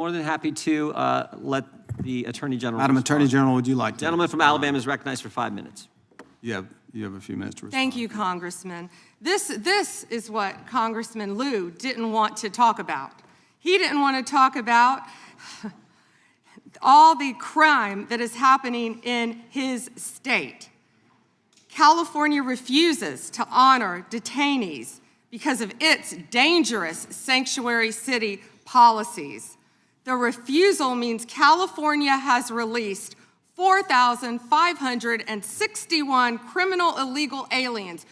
More than happy to let the Attorney General Madam respond. Attorney General, would you like to? Gentleman from Alabama is recognized for 5 minutes. You have a few minutes to respond. Thank you, Congressman. This is what Congressman Liu didn't want to talk about. He didn't want to talk about all the crime that is happening in his state. California refuses to honor detainees because of its dangerous sanctuary city policies. The refusal means California has released 4,561 criminal illegal aliens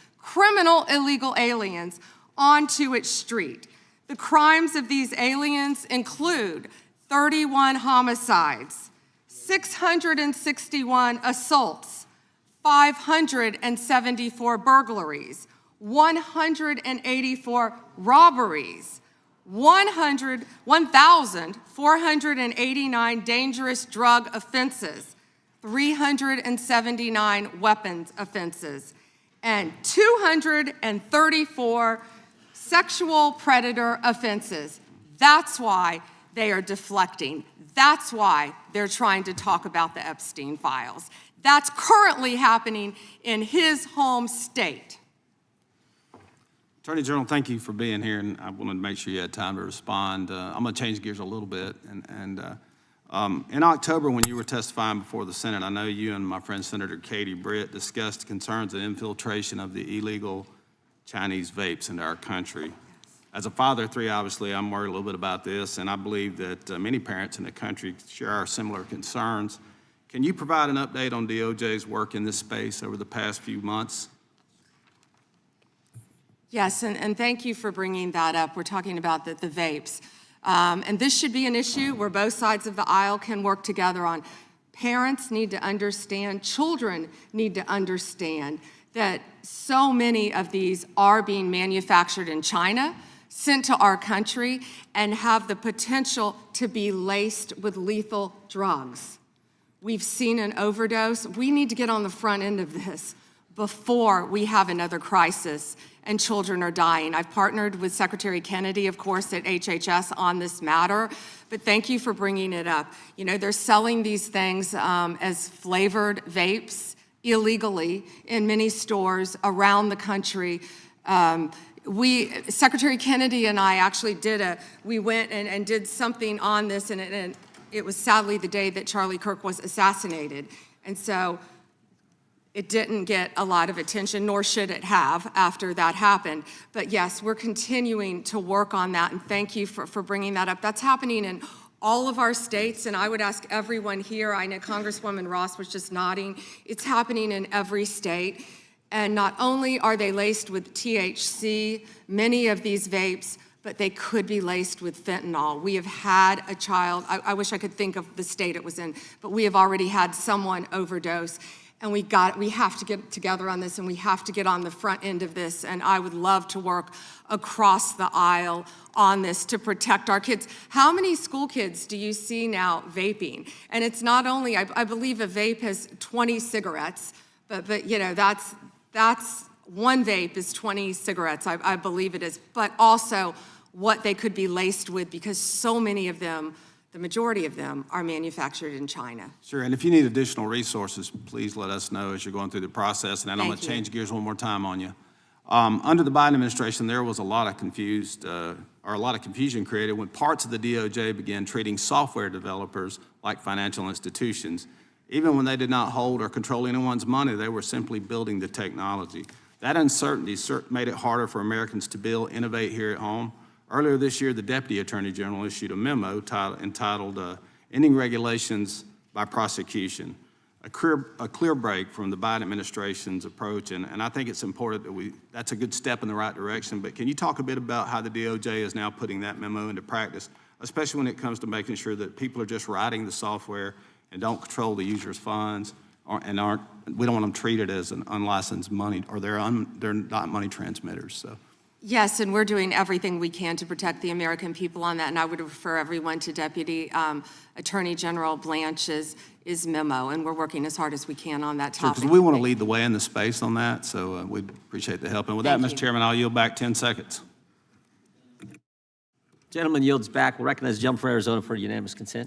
onto its street. The crimes of these aliens include 31 homicides, 661 assaults, 574 burglaries, 184 robberies, 1,489 dangerous drug offenses, 379 weapons offenses, and 234 sexual predator offenses. That's why they are deflecting. That's why they're trying to talk about the Epstein files. That's currently happening in his home state. Attorney General, thank you for being here, and I wanted to make sure you had time to respond. I'm going to change gears a little bit. In October, when you were testifying before the Senate, I know you and my friend Senator Katie Britt discussed concerns of infiltration of the illegal Chinese vapes into our country. As a father of three, obviously, I'm worried a little bit about this, and I believe that many parents in the country share our similar concerns. Can you provide an update on DOJ's work in this space over the past few months? Yes, and thank you for bringing that up. We're talking about the vapes. And this should be an issue where both sides of the aisle can work together on. Parents need to understand, children need to understand that so many of these are being manufactured in China, sent to our country, and have the potential to be laced with lethal drugs. We've seen an overdose. We need to get on the front end of this before we have another crisis and children are dying. I've partnered with Secretary Kennedy, of course, at HHS on this matter, but thank you for bringing it up. You know, they're selling these things as flavored vapes illegally in many stores around the country. Secretary Kennedy and I actually we went and did something on this, and it was sadly the day that Charlie Kirk was assassinated. And so it didn't get a lot of attention, nor should it have after that happened. But yes, we're continuing to work on that, and thank you for bringing that up. That's happening in all of our states, and I would ask everyone here, I know Congresswoman Ross was just nodding, it's happening in every state. And not only are they laced with THC, many of these vapes, but they could be laced with fentanyl. We have had a child, I wish I could think of the state it was in, but we have already had someone overdose. And we have to get together on this, and we have to get on the front end of this. And I would love to work across the aisle on this to protect our kids. How many school kids do you see now vaping? And it's not only, I believe a vape has 20 cigarettes, but you know, that's one vape is 20 cigarettes, I believe it is, but also what they could be laced with, because so many of them, the majority of them, are manufactured in China. Sure, and if you need additional resources, please let us know as you're going through the process. And then I'm going to change gears one more time on you. Under the Biden administration, there was a lot of confusion created when parts of the DOJ began treating software developers like financial institutions. Even when they did not hold or control anyone's money, they were simply building the technology. That uncertainty made it harder for Americans to build, innovate here at home. Earlier this year, the Deputy Attorney General issued a memo entitled Ending Regulations by Prosecution, a clear break from the Biden administration's approach, and I think it's important that that's a good step in the right direction, but can you talk a bit about how the DOJ is now putting that memo into practice, especially when it comes to making sure that people are just writing the software and don't control the user's funds, we don't want them treated as an unlicensed money, or they're not money transmitters, so. Yes, and we're doing everything we can to protect the American people on that, and I would refer everyone to Deputy Attorney General Blanche's memo, and we're working as hard as we can on that topic. Because we want to lead the way in the space on that, so we'd appreciate the help. And with that, Mr. Chairman, I'll yield back 10 seconds. Gentleman yields back. We'll recognize the gentleman from Arizona for unanimous consent.